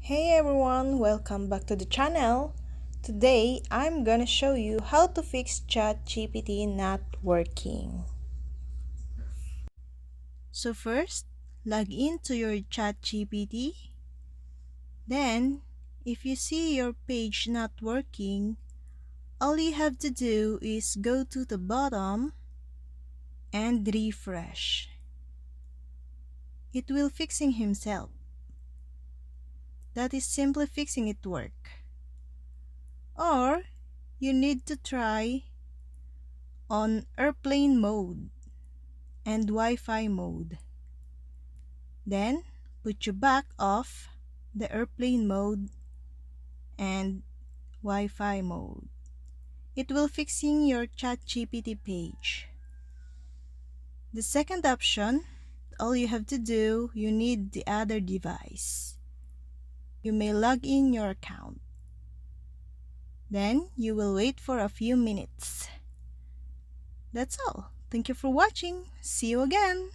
Hey everyone, welcome back to the channel. Today, I'm gonna show you how to fix Chatgpt not working. So first, log in to your Chatgpt. Then, if you see your page not working, all you have to do is go to the bottom and refresh. It will fixing himself. That is simply fixing it work. Or, you need to try on airplane mode and Wi-Fi mode. Then put you back off the airplane mode and Wi-Fi mode. It will fixing your Chatgpt page. The second option, all you have to do, you need the other device. You may log in your account. Then you will wait for a few minutes. That's all. Thank you for watching. See you again.